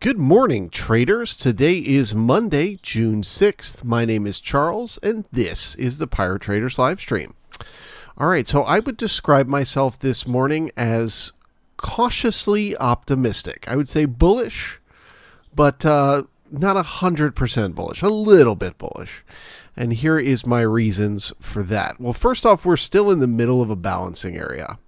Good morning, traders. Today is Monday, June 6th. My name is Charles, and this is the Pirate Traders live stream. All right, so I would describe myself this morning as cautiously optimistic. I would say bullish, but not 100% bullish, a little bit bullish. And here is my reasons for that. Well, first off, we're still in the middle of a balancing area.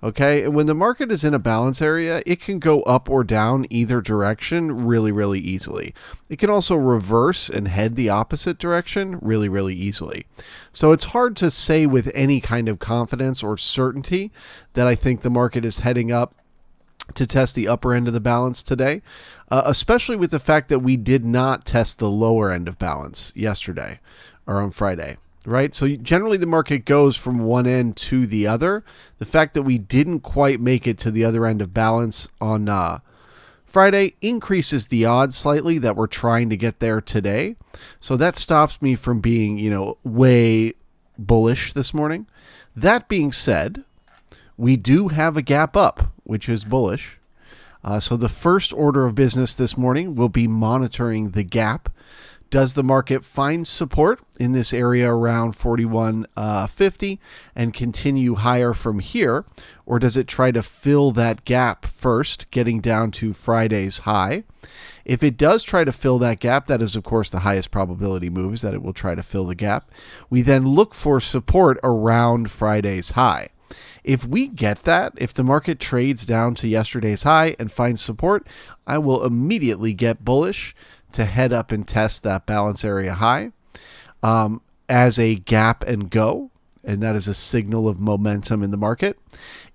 Okay, and when the market is in a balance area, it can go up or down either direction really easily. It can also reverse and head the opposite direction really easily. So it's hard to say with any kind of confidence or certainty that I think the market is heading up to test the upper end of the balance today, especially with the fact that we did not test the lower end of balance yesterday or on Friday. Right? So generally the market goes from one end to the other. The fact that we didn't quite make it to the other end of balance on Friday increases the odds slightly that we're trying to get there today. So that stops me from being, way bullish this morning. That being said, we do have a gap up, which is bullish. So the first order of business this morning will be monitoring the gap. Does the market find support in this area around 41.50 and continue higher from here? Or does it try to fill that gap first, getting down to Friday's high? If it does try to fill that gap, that is, of course, the highest probability move is that it will try to fill the gap. We then look for support around Friday's high. If we get that, if the market trades down to yesterday's high and finds support, I will immediately get bullish to head up and test that balance area high as a gap and go, and that is a signal of momentum in the market.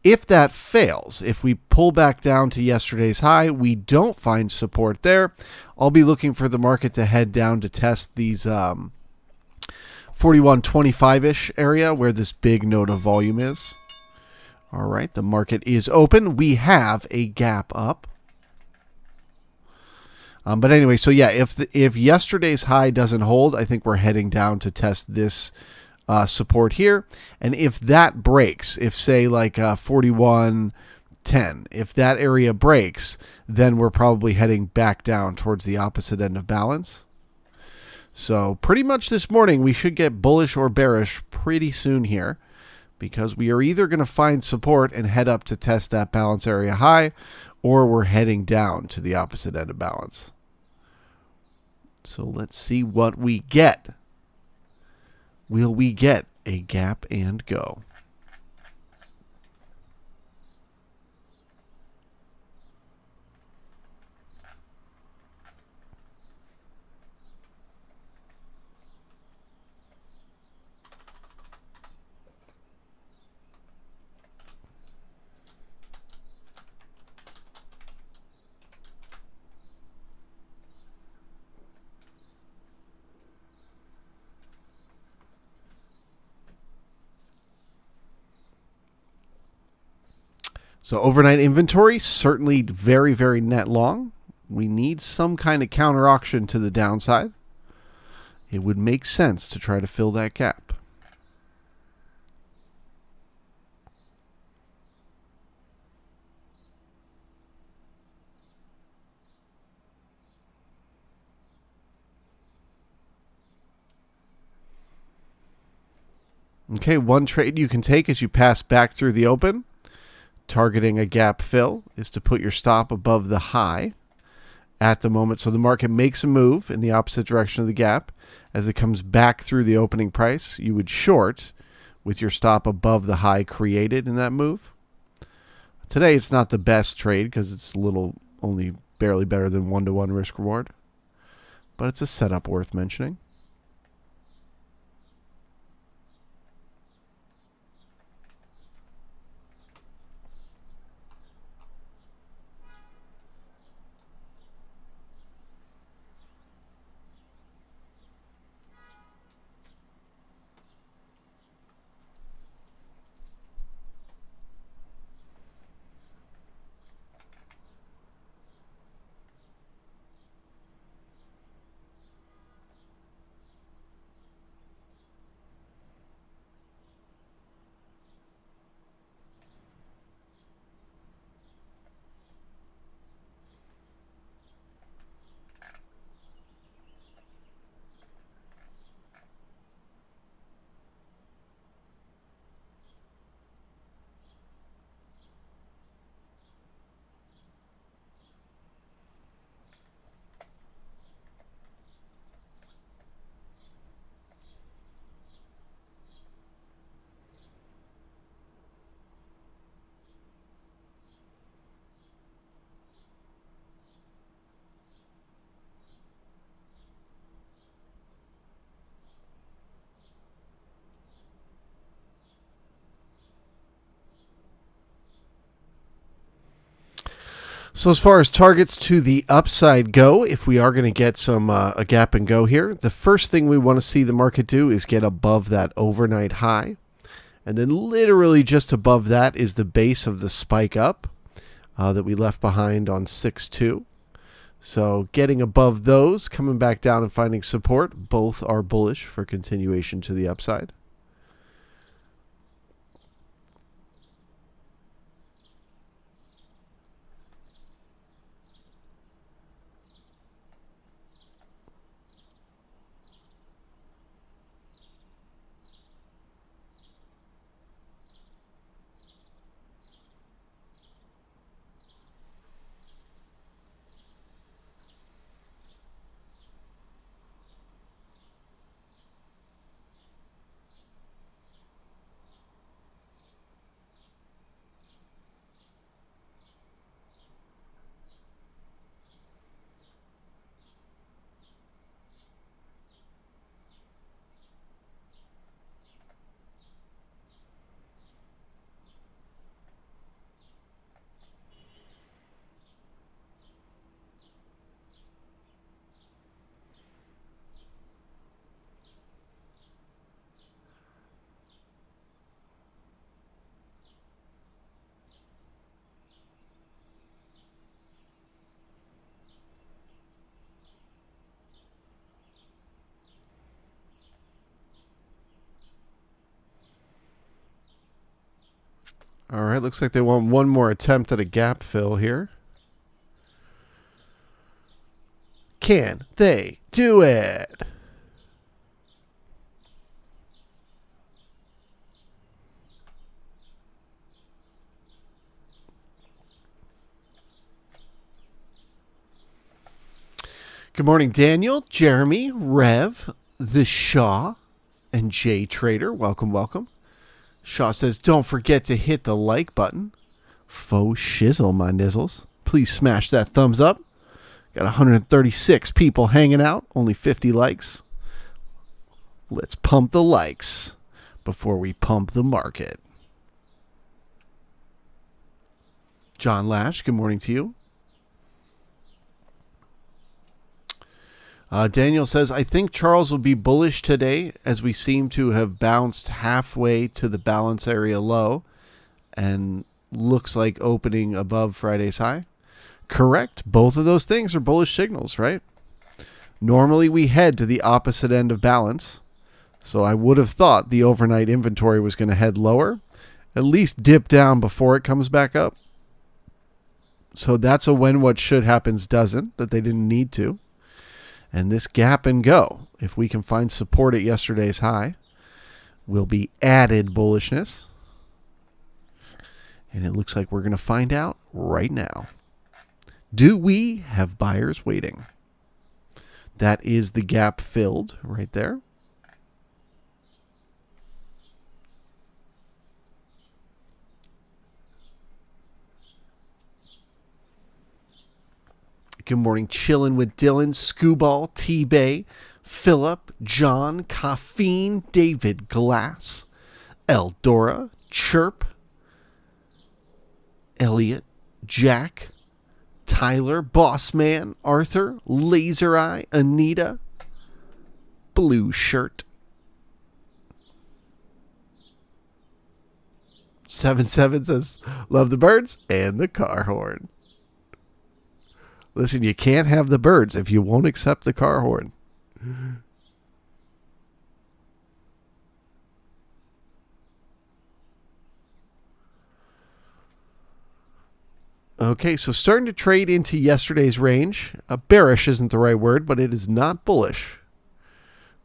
If that fails, if we pull back down to yesterday's high, we don't find support there, I'll be looking for the market to head down to test these 41.25-ish area where this big node of volume is. All right, the market is open. We have a gap up. But anyway, so yeah, if yesterday's high doesn't hold, I think we're heading down to test this support here. And if that breaks, if say like 41.10, if that area breaks, then we're probably heading back down towards the opposite end of balance. So pretty much this morning, we should get bullish or bearish pretty soon here, because we are either going to find support and head up to test that balance area high, or we're heading down to the opposite end of balance. So let's see what we get. Will we get a gap and go? So overnight inventory, certainly very net long. We need some kind of counter auction to the downside. It would make sense to try to fill that gap. Okay, one trade you can take as you pass back through the open, targeting a gap fill, is to put your stop above the high at the moment. So the market makes a move in the opposite direction of the gap. As it comes back through the opening price, you would short with your stop above the high created in that move. Today, it's not the best trade because it's only barely better than 1-to-1 risk reward, but it's a setup worth mentioning. So as far as targets to the upside go, if we are going to get some a gap and go here, the first thing we want to see the market do is get above that overnight high. And then literally just above that is the base of the spike up that we left behind on 6-2. So getting above those, coming back down and finding support, both are bullish for continuation to the upside. All right, looks like they want one more attempt at a gap fill here. Can they do it? Good morning, Daniel, Jeremy, Rev, the Shaw, and Jay Trader. Welcome, welcome. Shaw says, don't forget to hit the like button. Faux shizzle, my nizzles. Please smash that thumbs up. Got 136 people hanging out, only 50 likes. Let's pump the likes before we pump the market. John Lash, good morning to you. Daniel says, I think Charles will be bullish today as we seem to have bounced halfway to the balance area low and looks like opening above Friday's high. Correct. Both of those things are bullish signals, right? Normally we head to the opposite end of balance. So I would have thought the overnight inventory was going to head lower, at least dip down before it comes back up. So that's a when what should happens doesn't, that they didn't need to. And this gap and go, if we can find support at yesterday's high, will be added bullishness. And it looks like we're going to find out right now. Do we have buyers waiting? That is the gap filled right there. Good morning, chillin' with Dylan, Scooball, T-Bay, Philip, John, Caffeine, David, Glass, Eldora, Chirp, Elliot, Jack, Tyler, Bossman, Arthur, Laser Eye, Anita, Blue Shirt. 77 says, love the birds and the car horn. Listen, you can't have the birds if you won't accept the car horn. Okay, so starting to trade into yesterday's range. Bearish isn't the right word, but it is not bullish.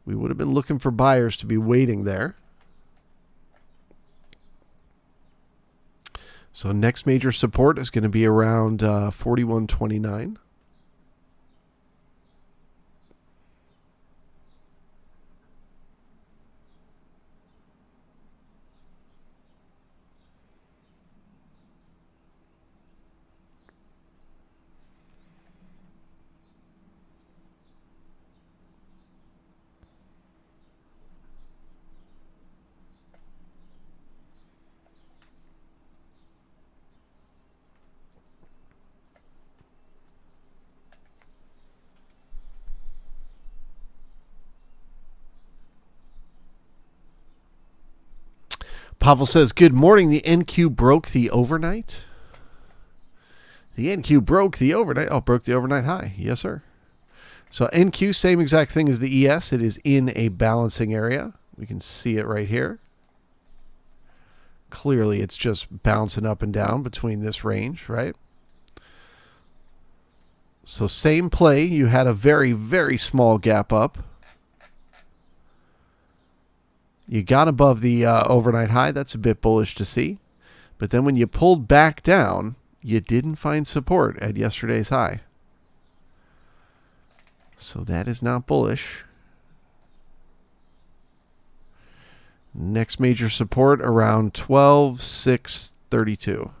We would have been looking for buyers to be waiting there. So next major support is going to be around 41.29. Pavel says, good morning. The NQ broke the overnight. The NQ broke the overnight. Oh, broke the overnight high. Yes, sir. So NQ, same exact thing as the ES. It is in a balancing area. We can see it right here. Clearly, it's just bouncing up and down between this range, right? So same play. You had a very, very small gap up. You got above the overnight high. That's a bit bullish to see. But then when you pulled back down, you didn't find support at yesterday's high. So that is not bullish. Next major support around 12,632.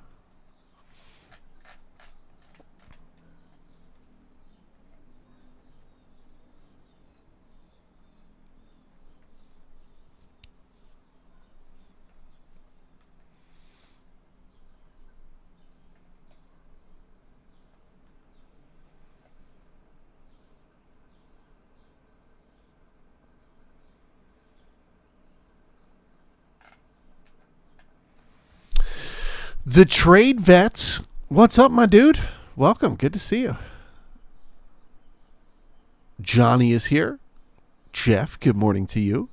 The Trade Vets. What's up, my dude? Welcome. Good to see you. Johnny is here. Jeff, good morning to you.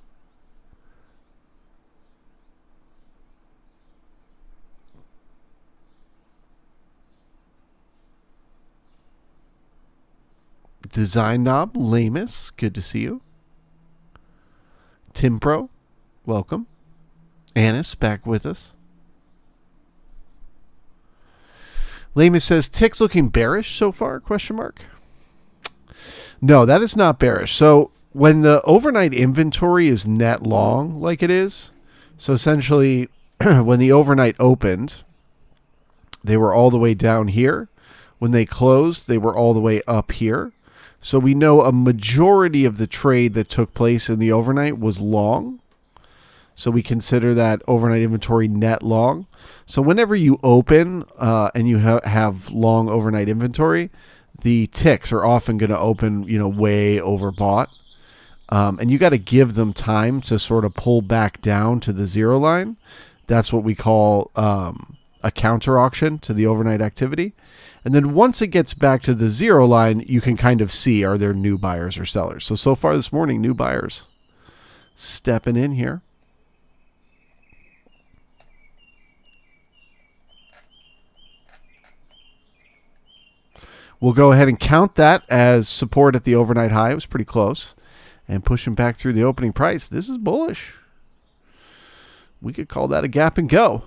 Design Knob, Lamus, good to see you. Timpro, welcome. Annis, back with us. Lamus says, tick's looking bearish so far, question mark? No, that is not bearish. So when the overnight inventory is net long like it is, so essentially when the overnight opened, they were all the way down here. When they closed, they were all the way up here. So we know a majority of the trade that took place in the overnight was long. So we consider that overnight inventory net long. So whenever you open and you have long overnight inventory, the ticks are often going to open, way overbought. And you got to give them time to sort of pull back down to the zero line. That's what we call a counter auction to the overnight activity. And then once it gets back to the zero line, you can kind of see, are there new buyers or sellers? So far this morning, new buyers stepping in here. We'll go ahead and count that as support at the overnight high. It was pretty close. And pushing back through the opening price. This is bullish. We could call that a gap and go.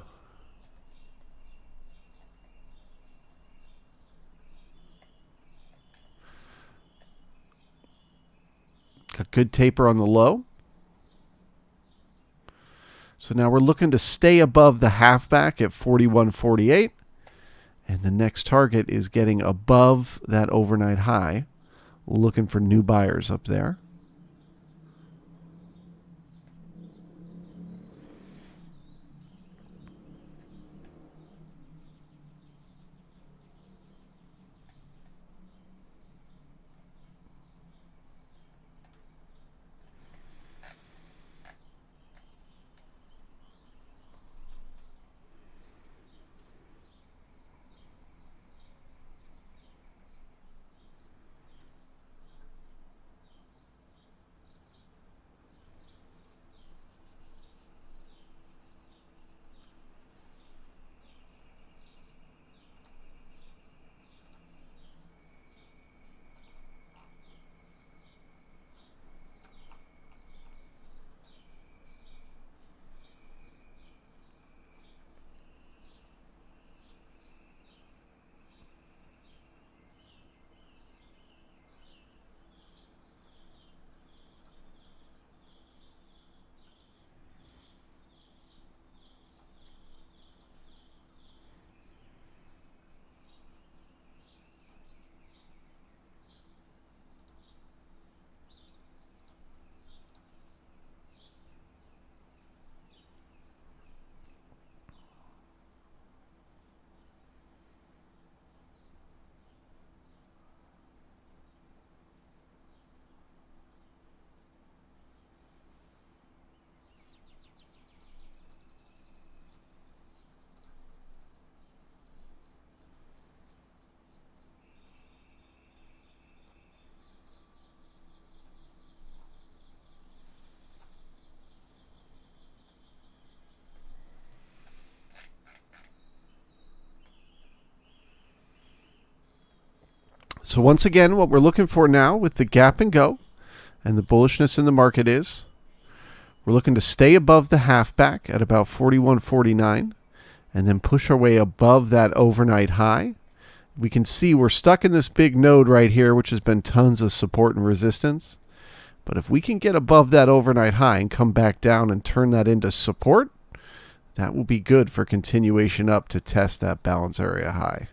Got good taper on the low. So now we're looking to stay above the halfback at 41.48. And the next target is getting above that overnight high. Looking for new buyers up there. So once again, what we're looking for now with the gap and go and the bullishness in the market is we're looking to stay above the halfback at about 41.49 and then push our way above that overnight high. We can see we're stuck in this big node right here, which has been tons of support and resistance. But if we can get above that overnight high and come back down and turn that into support, that will be good for continuation up to test that balance area high.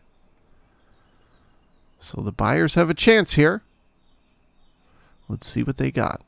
So the buyers have a chance here. Let's see what they got.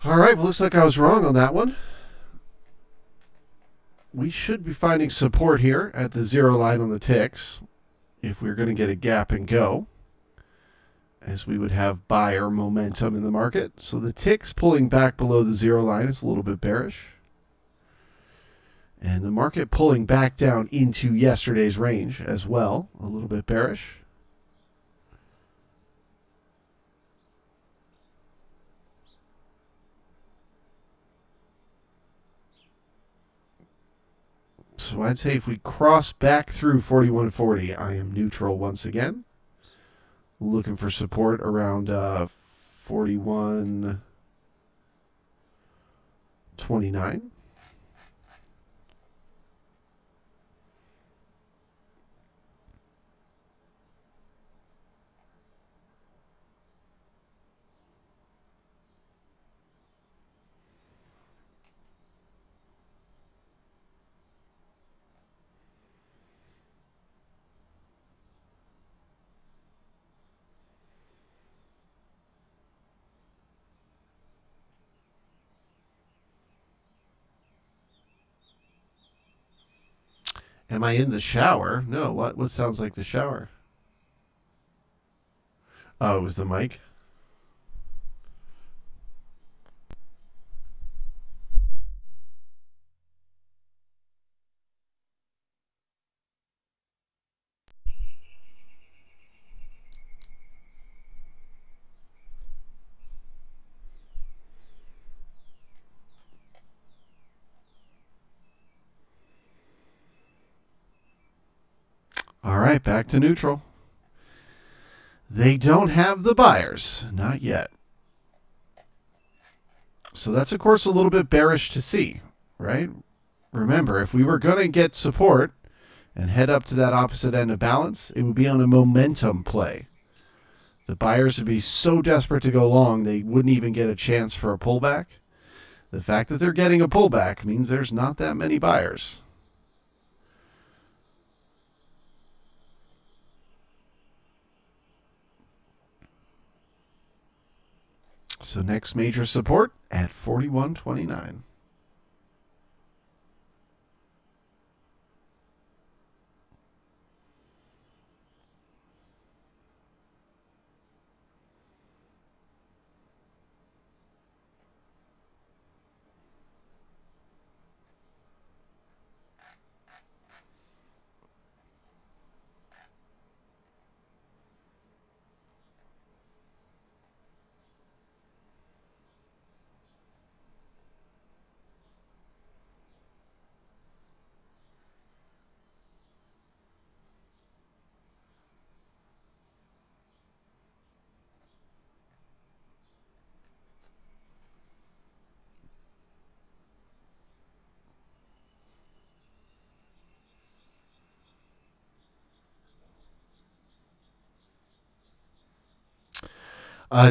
All right, well, looks like I was wrong on that one. We should be finding support here at the zero line on the ticks if we're going to get a gap and go, as we would have buyer momentum in the market. So the ticks pulling back below the zero line is a little bit bearish. And the market pulling back down into yesterday's range as well, a little bit bearish. So I'd say if we cross back through 41.40, I am neutral once again. Looking for support around 41.29. Am I in the shower? No, what sounds like the shower? Oh, it was the mic. All right, back to neutral. They don't have the buyers, not yet. So that's, of course, a little bit bearish to see, right? Remember, if we were going to get support and head up to that opposite end of balance, it would be on a momentum play. The buyers would be so desperate to go long, they wouldn't even get a chance for a pullback. The fact that they're getting a pullback means there's not that many buyers. So next major support at 41.29.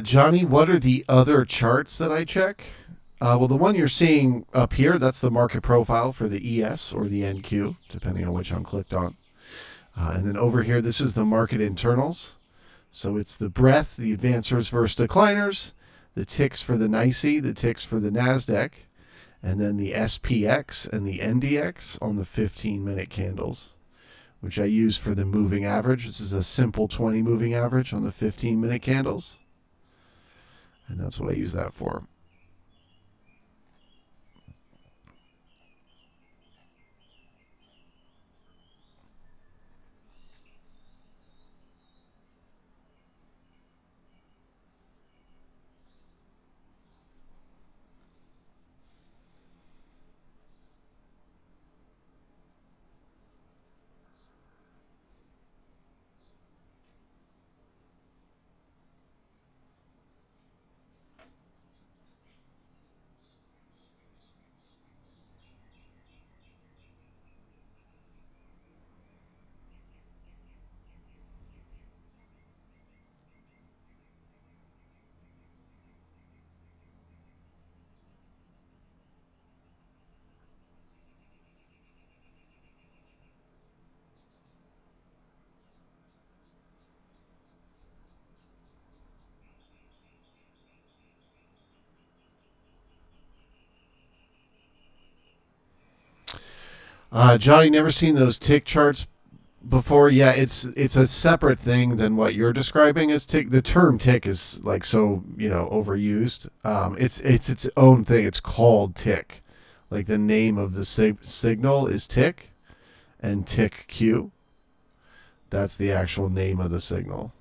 Johnny, what are the other charts that I check? Well, the one you're seeing up here, that's the market profile for the ES or the NQ, depending on which I'm clicked on. And then over here, this is the market internals. So it's the breadth, the advancers versus decliners, the ticks for the NYSE, the ticks for the Nasdaq, and then the SPX and the NDX on the 15-minute candles, which I use for the moving average. This is a simple 20 moving average on the 15-minute candles. And that's what I use that for. Johnny, never seen those tick charts before. Yeah, it's a separate thing than what you're describing as tick. The term tick is like so overused. It's its own thing. It's called tick. Like the name of the signal is tick, and tick Q. That's the actual name of the signal.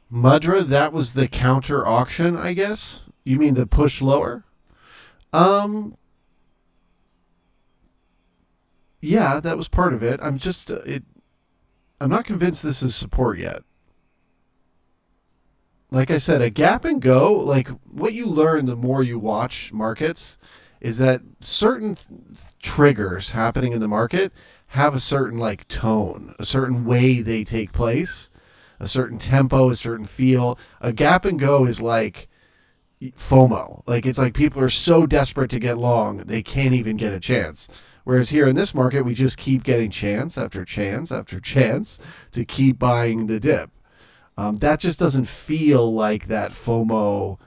Mudra, that was the counter auction, I guess. You mean the push lower? Um, yeah, that was part of it. I'm just it. I'm not convinced this is support yet. Like I said, a gap and go. Like what you learn the more you watch markets is that certain triggers happening in the market have a certain like tone, a certain way they take place, a certain tempo, a certain feel. A gap and go is like FOMO. Like it's like people are so desperate to get long, they can't even get a chance. Whereas here in this market, we just keep getting chance after chance after chance to keep buying the dip. That just doesn't feel like that FOMO,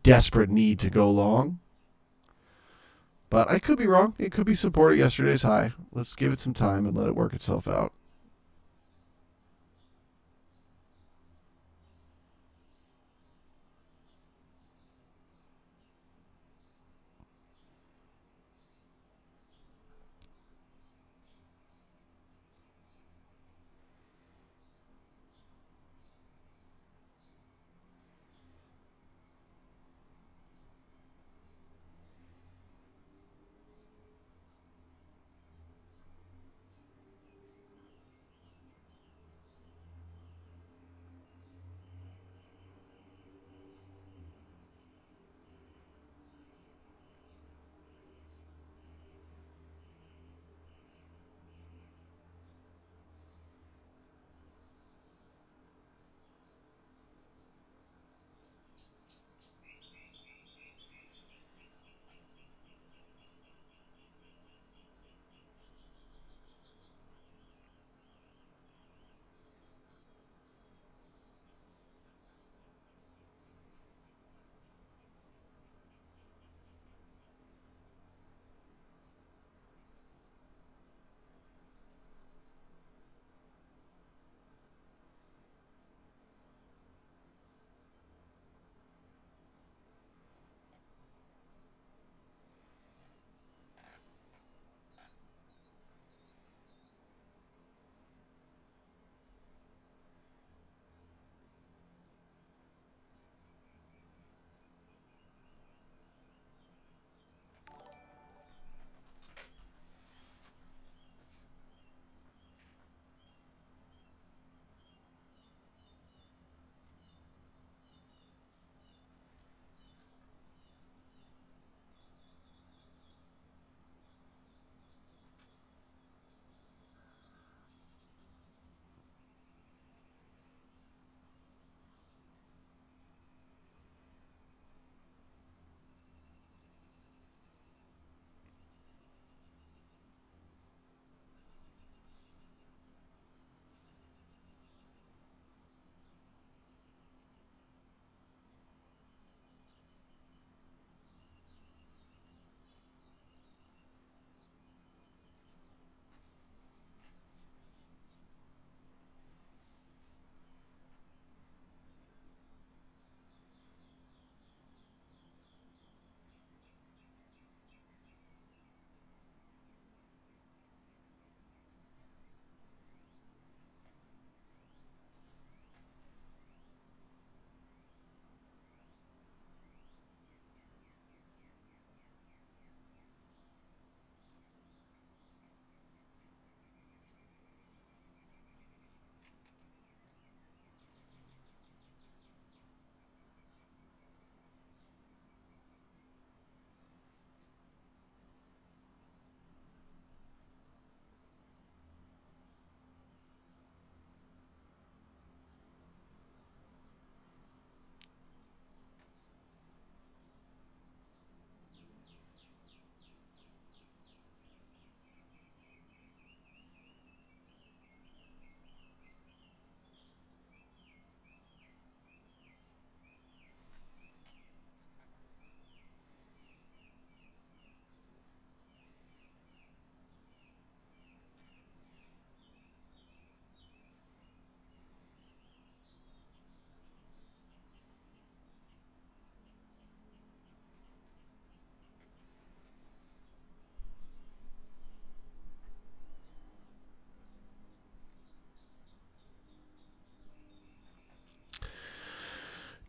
desperate need to go long. But I could be wrong. It could be support at yesterday's high. Let's give it some time and let it work itself out.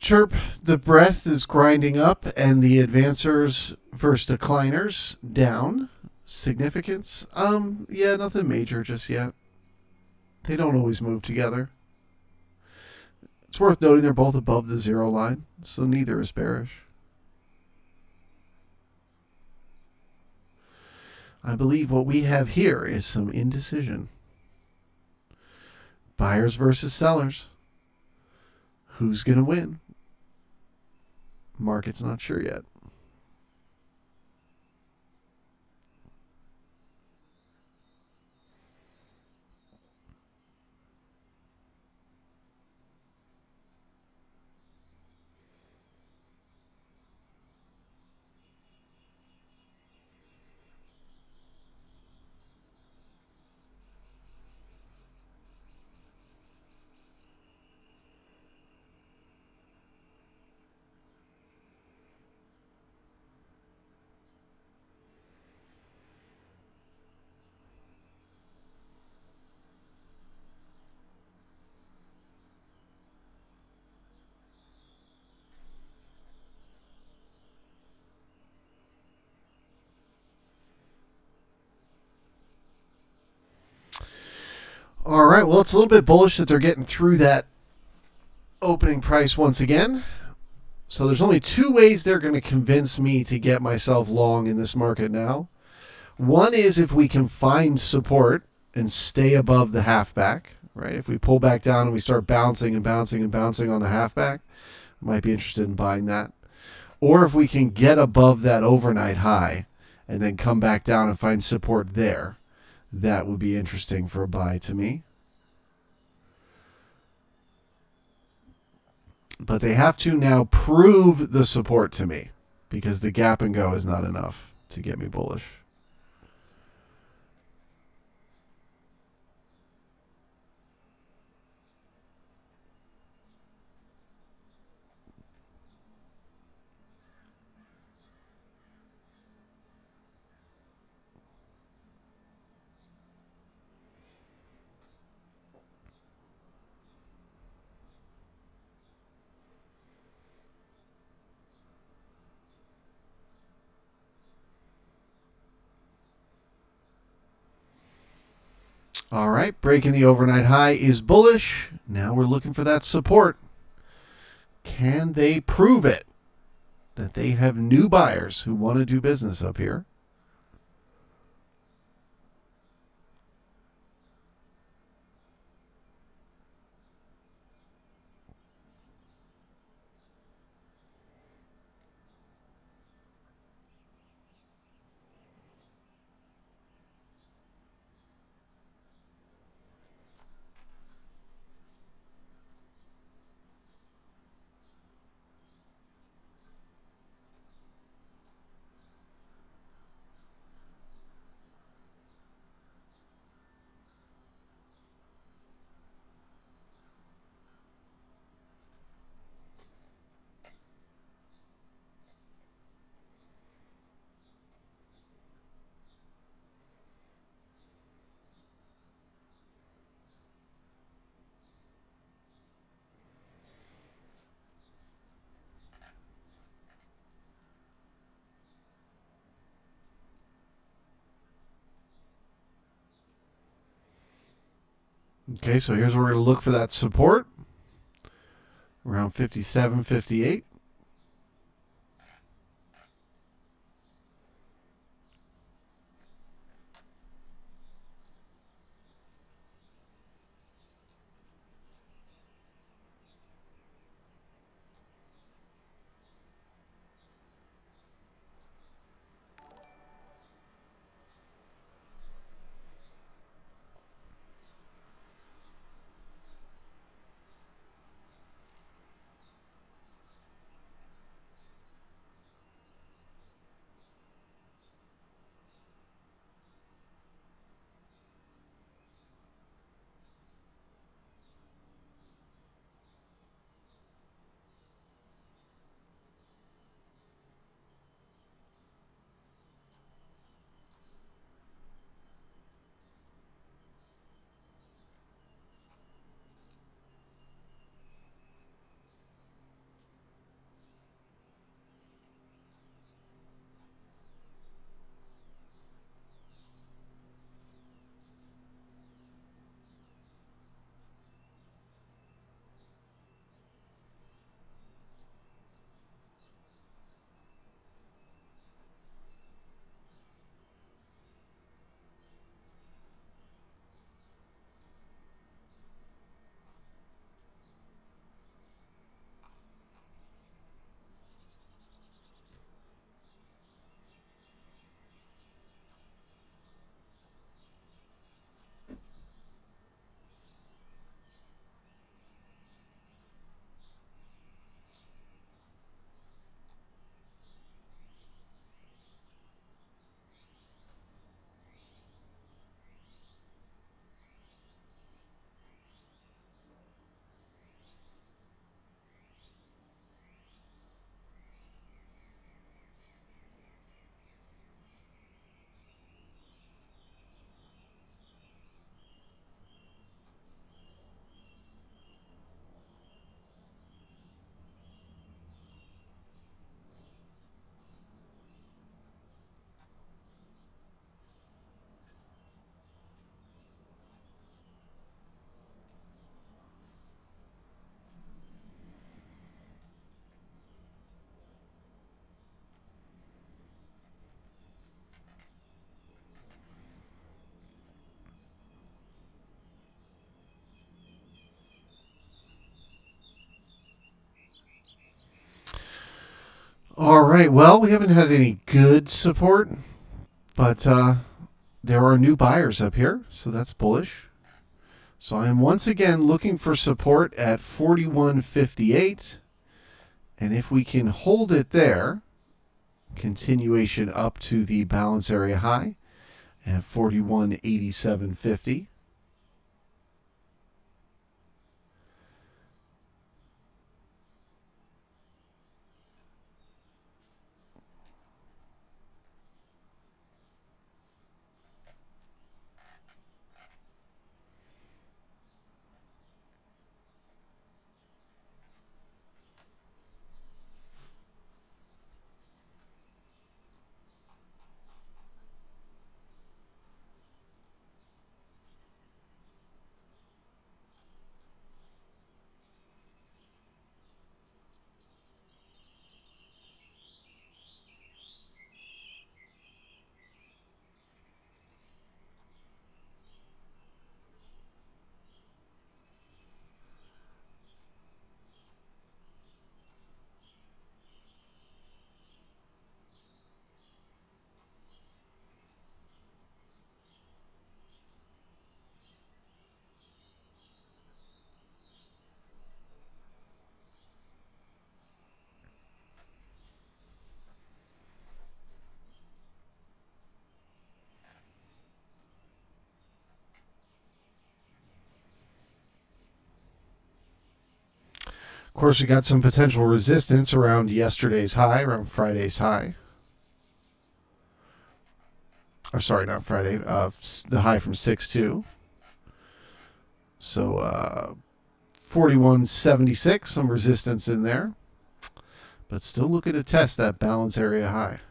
Chirp, the breath is grinding up, and the advancers versus decliners down. Significance? Yeah, nothing major just yet. They don't always move together. It's worth noting they're both above the zero line, so neither is bearish. I believe what we have here is some indecision. Buyers versus sellers. Who's going to win? Market's not sure yet. All right, well, it's a little bit bullish that they're getting through that opening price once again. So there's only two ways they're going to convince me to get myself long in this market now. One is if we can find support and stay above the halfback, right? If we pull back down and we start bouncing and bouncing and bouncing on the halfback, I might be interested in buying that. Or if we can get above that overnight high and then come back down and find support there, that would be interesting for a buy to me. But they have to now prove the support to me, because the gap and go is not enough to get me bullish. All right, breaking the overnight high is bullish. Now we're looking for that support. Can they prove it? That they have new buyers who want to do business up here? Okay, so here's where we're going to look for that support. Around 57, 58. All right. Well, we haven't had any good support, but there are new buyers up here, so that's bullish. So I am once again looking for support at 41.58. And if we can hold it there, continuation up to the balance area high at 41.8750. Of course, we got some potential resistance around yesterday's high, around Friday's high. Or sorry, not Friday. The high from 6.2. So 41.76, some resistance in there. But still looking to test that balance area high.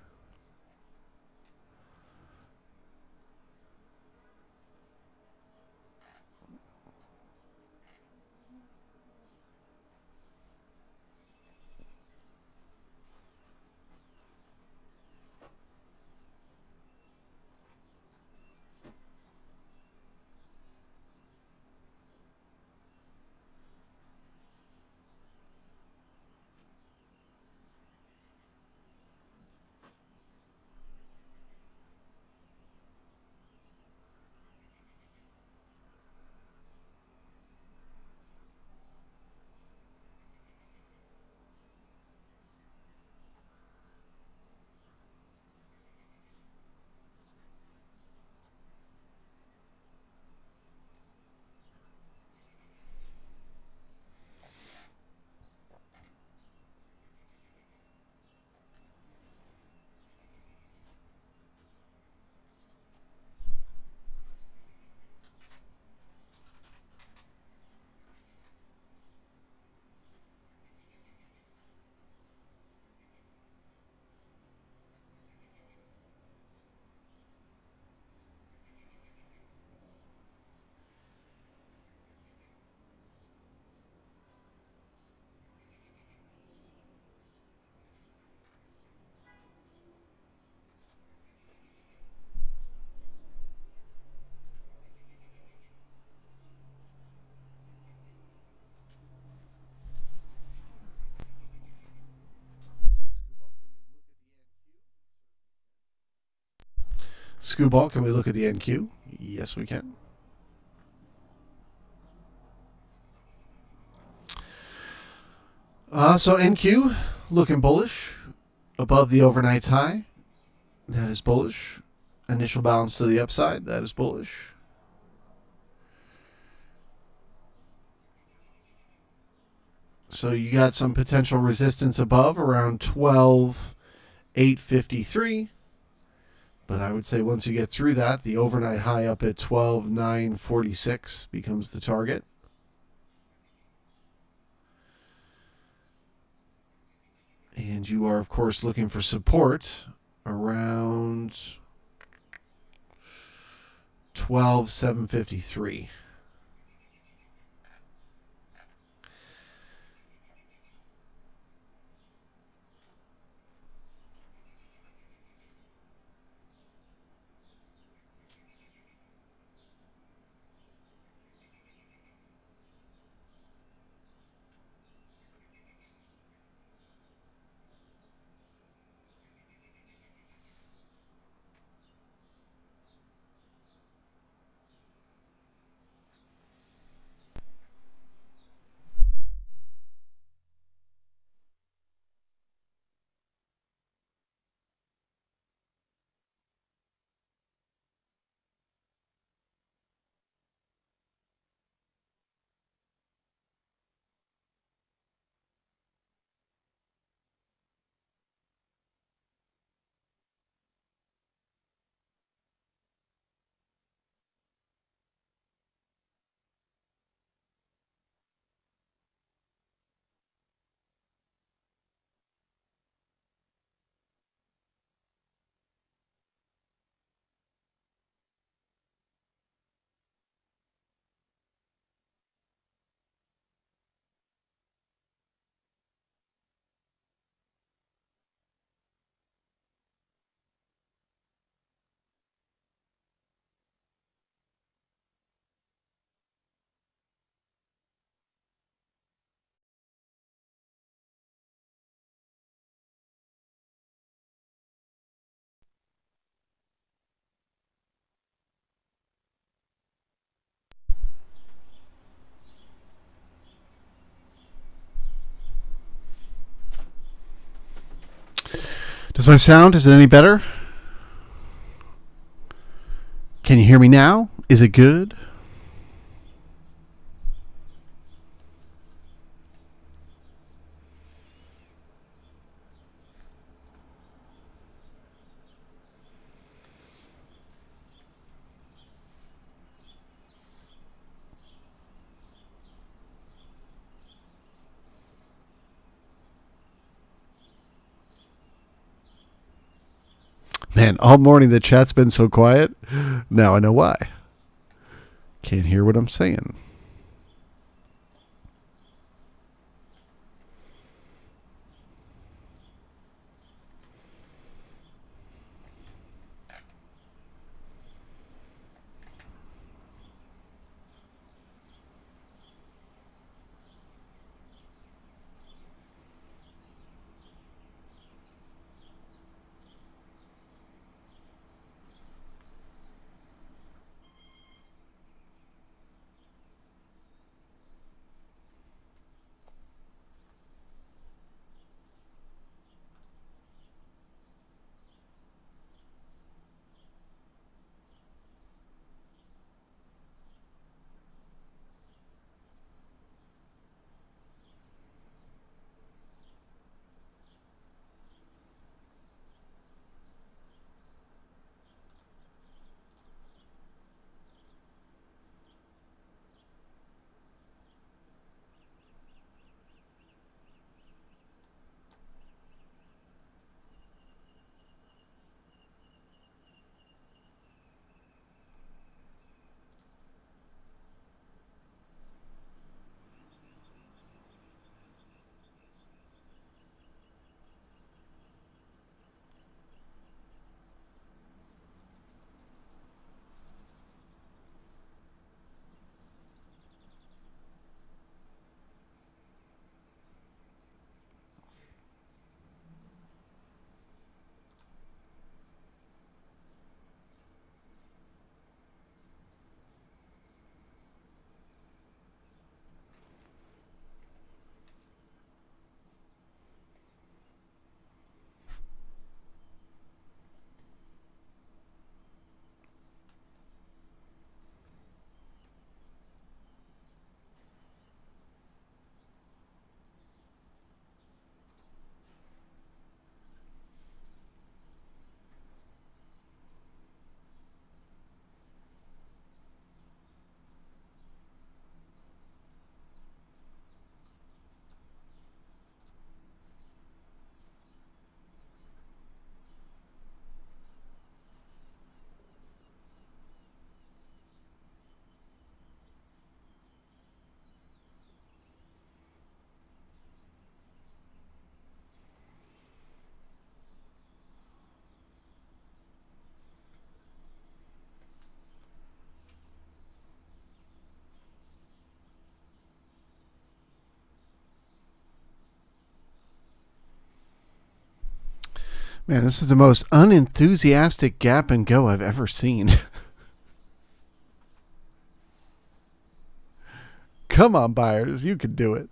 Screwball, can we look at the NQ? Yes, we can. So NQ looking bullish above the overnight's high. That is bullish. Initial balance to the upside. That is bullish. So you got some potential resistance above around 12.853. But I would say once you get through that, the overnight high up at 12.946 becomes the target. And you are, of course, looking for support around 12.753. Does my sound, is it any better? Can you hear me now? Is it good? Man, all morning the chat's been so quiet. Now I know why. Can't hear what I'm saying. Man, this is the most unenthusiastic gap and go I've ever seen. Come on, buyers. You can do it.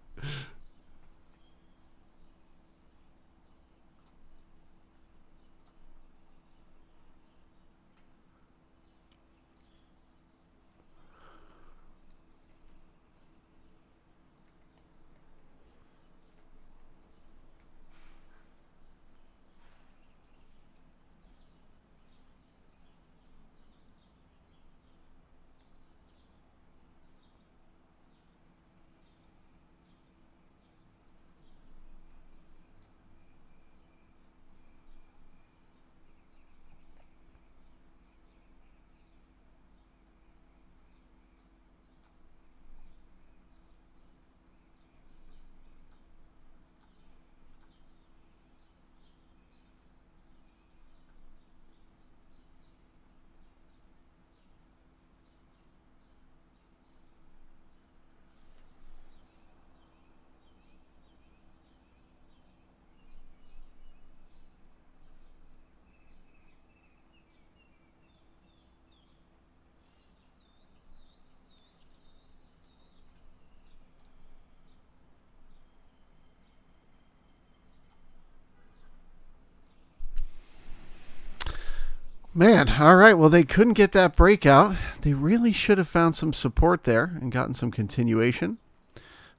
Man, all right. Well, they couldn't get that breakout. They really should have found some support there and gotten some continuation.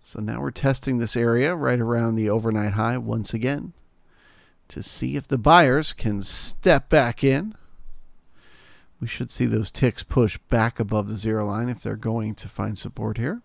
So now we're testing this area right around the overnight high once again to see if the buyers can step back in. We should see those ticks push back above the zero line if they're going to find support here.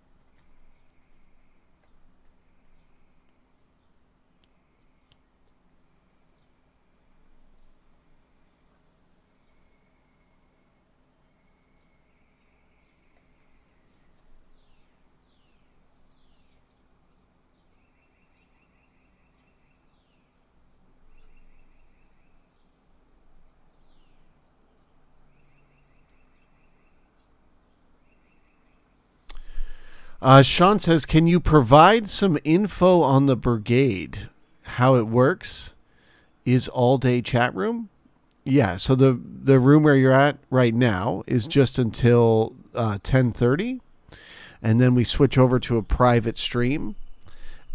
Sean says, can you provide some info on the brigade? How it works? Is all day chat room? Yeah, so the room where you're at right now is just until 10:30, and then we switch over to a private stream,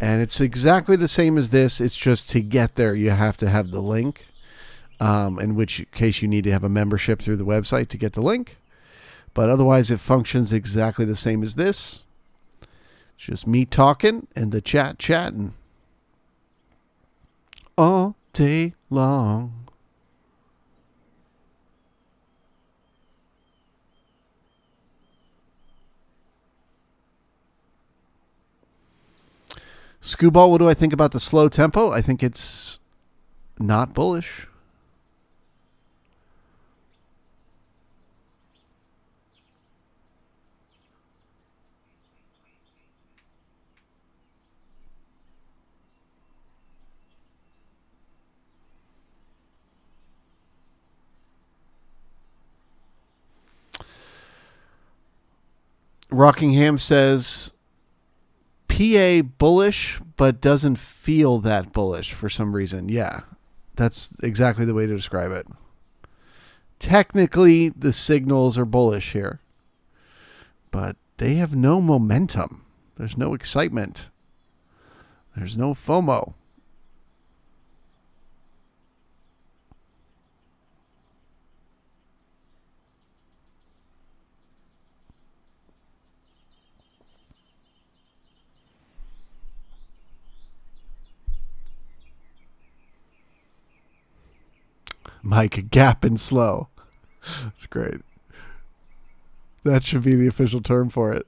and it's exactly the same as this. It's just to get there, you have to have the link, in which case you need to have a membership through the website to get the link. But otherwise, it functions exactly the same as this. It's just me talking and the chat chatting all day long. Scooball, what do I think about the slow tempo? I think it's not bullish. Rockingham says PA bullish, but doesn't feel that bullish for some reason. Yeah, that's exactly the way to describe it. Technically, the signals are bullish here, but they have no momentum. There's no excitement. There's no FOMO. Mike, gap and slow. That's great. That should be the official term for it.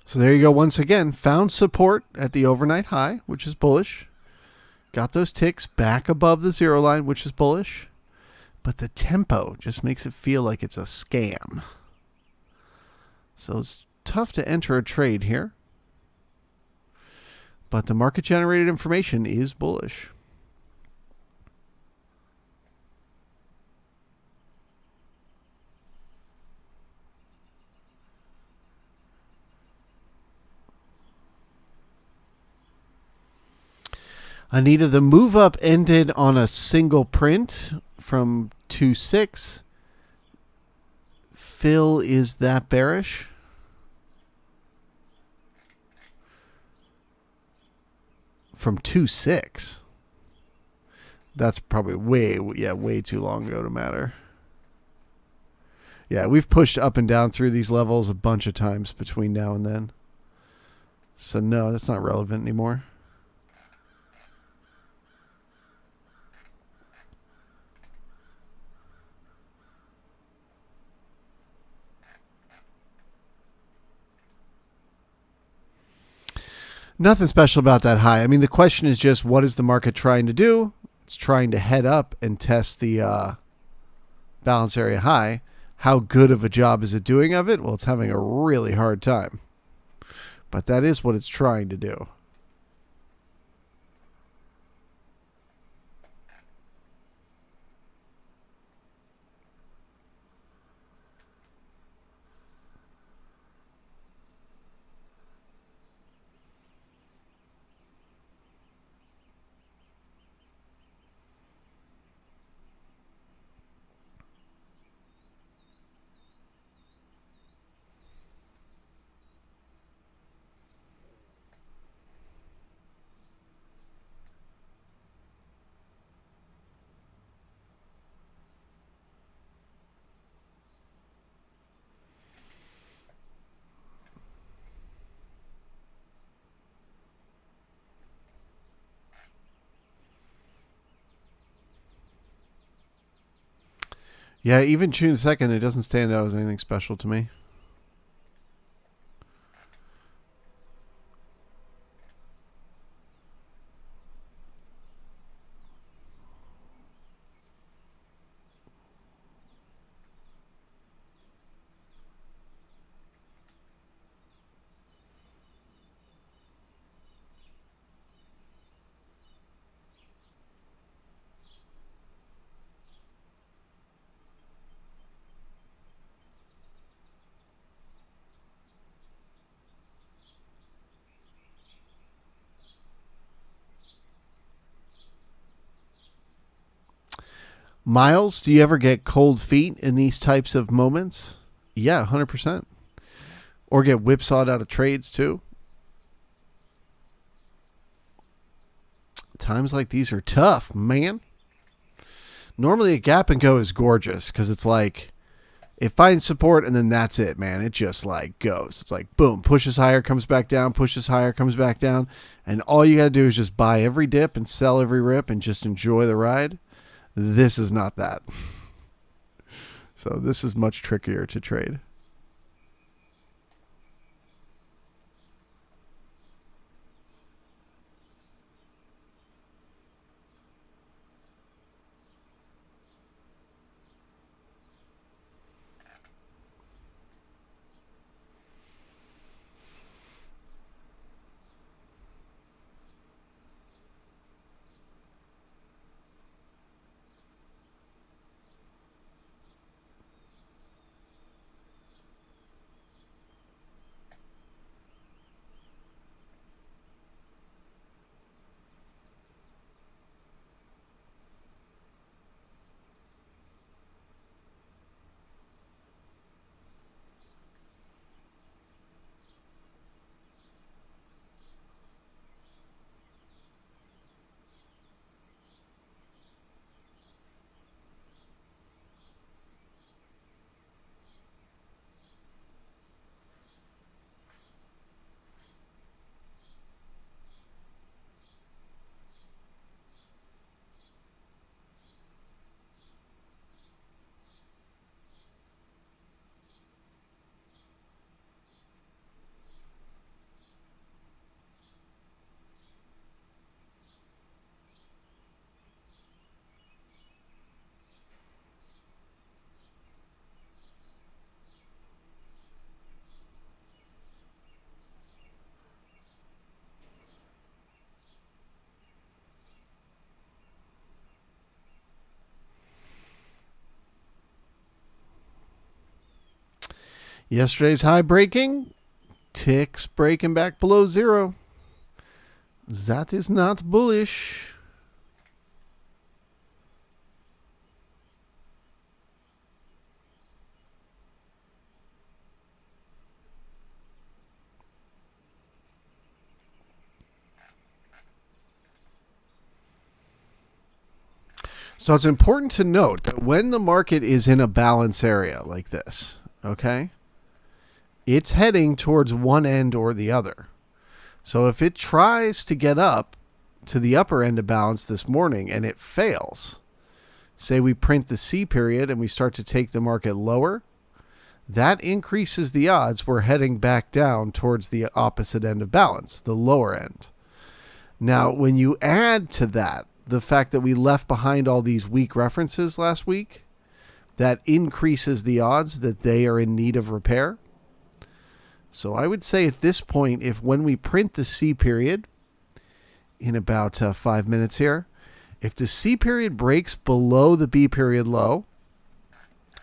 So there you go. Once again, found support at the overnight high, which is bullish. Got those ticks back above the zero line, which is bullish. But the tempo just makes it feel like it's a scam. So it's tough to enter a trade here. But the market-generated information is bullish. Anita, the move up ended on a single print from 2.6. Phil, is that bearish? From 2.6. That's probably way too long ago to matter. Yeah, we've pushed up and down through these levels a bunch of times between now and then. So no, that's not relevant anymore. Nothing special about that high. I mean, the question is just, what is the market trying to do? It's trying to head up and test the balance area high. How good of a job is it doing of it? Well, it's having a really hard time. But that is what it's trying to do. Yeah, even June 2nd, it doesn't stand out as anything special to me. Miles, do you ever get cold feet in these types of moments? Yeah, 100%. Or get whipsawed out of trades too? Times like these are tough, man. Normally a gap and go is gorgeous because it's like it finds support and then that's it, man. It just like goes. It's like boom, pushes higher, comes back down, pushes higher, comes back down. And all you got to do is just buy every dip and sell every rip and just enjoy the ride. This is not that. So this is much trickier to trade. Yesterday's high breaking, ticks breaking back below zero. That is not bullish. So it's important to note that when the market is in a balance area like this, okay, it's heading towards one end or the other. So if it tries to get up to the upper end of balance this morning and it fails, say we print the C period and we start to take the market lower, that increases the odds we're heading back down towards the opposite end of balance, the lower end. Now, when you add to that the fact that we left behind all these weak references last week, that increases the odds that they are in need of repair. So I would say at this point, if when we print the C period in about 5 minutes here, if the C period breaks below the B period low,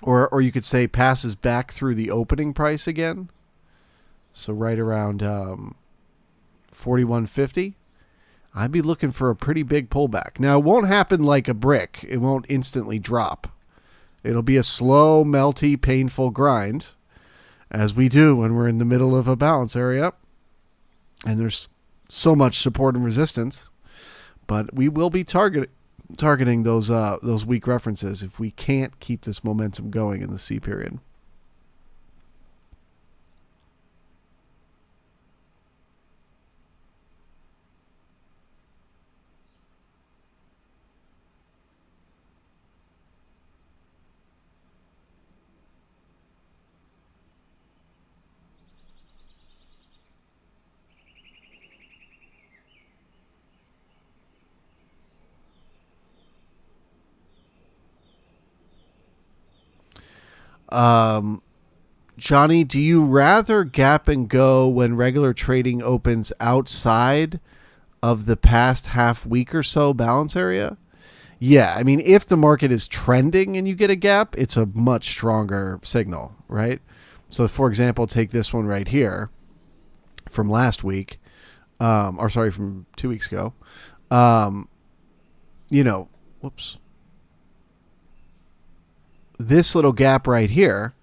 or you could say passes back through the opening price again, so right around 41.50, I'd be looking for a pretty big pullback. Now, it won't happen like a brick. It won't instantly drop. It'll be a slow, melty, painful grind, as we do when we're in the middle of a balance area, and there's so much support and resistance. But we will be targeting those weak references if we can't keep this momentum going in the C period. Johnny, do you rather gap and go when regular trading opens outside of the past half week or so balance area? Yeah, I mean, if the market is trending and you get a gap, it's a much stronger signal, right? So, for example, take this one right here from last week, from 2 weeks ago. This little gap right here,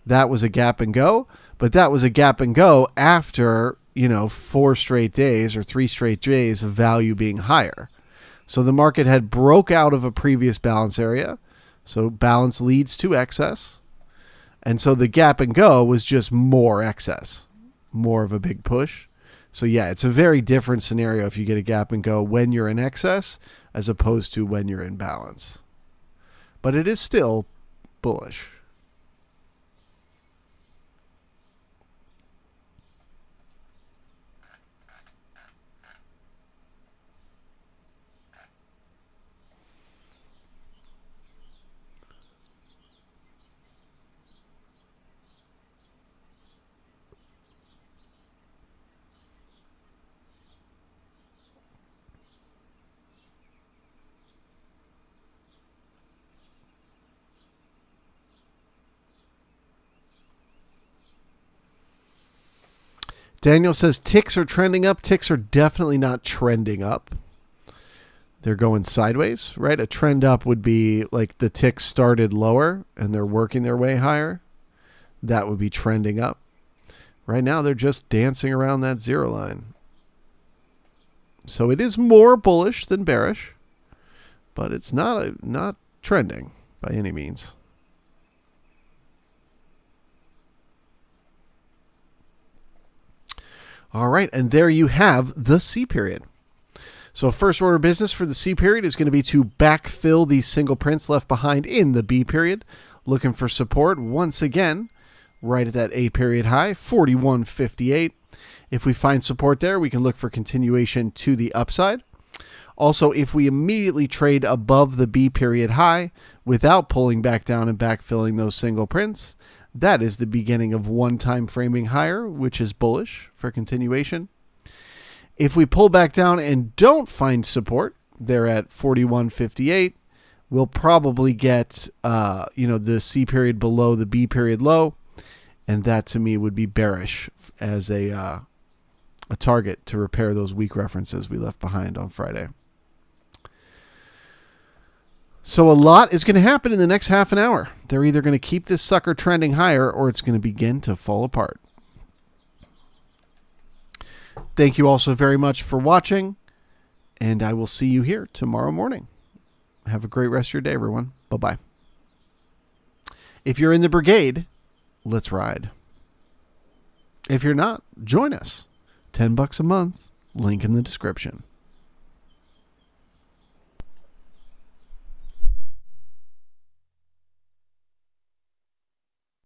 that was a gap and go, but that was a gap and go after, 4 straight days or 3 straight days of value being higher. So the market had broke out of a previous balance area. So balance leads to excess. And so the gap and go was just more excess, more of a big push. So yeah, it's a very different scenario if you get a gap and go when you're in excess as opposed to when you're in balance. But it is still bullish. Daniel says ticks are trending up. Ticks are definitely not trending up. They're going sideways, right? A trend up would be like the ticks started lower and they're working their way higher. That would be trending up. Right now, they're just dancing around that zero line. So it is more bullish than bearish, but it's not trending by any means. All right, and there you have the C period. So first order of business for the C period is going to be to backfill these single prints left behind in the B period. Looking for support once again, right at that A period high, 41.58. If we find support there, we can look for continuation to the upside. Also, if we immediately trade above the B period high without pulling back down and backfilling those single prints, that is the beginning of one time framing higher, which is bullish for continuation. If we pull back down and don't find support, they're at 41.58. We'll probably get, the C period below the B period low, and that to me would be bearish as a target to repair those weak references we left behind on Friday. So a lot is going to happen in the next half an hour. They're either going to keep this sucker trending higher or it's going to begin to fall apart. Thank you all so very much for watching, and I will see you here tomorrow morning. Have a great rest of your day, everyone. Bye-bye. If you're in the brigade, let's ride. If you're not, join us. $10 a month. link in the description.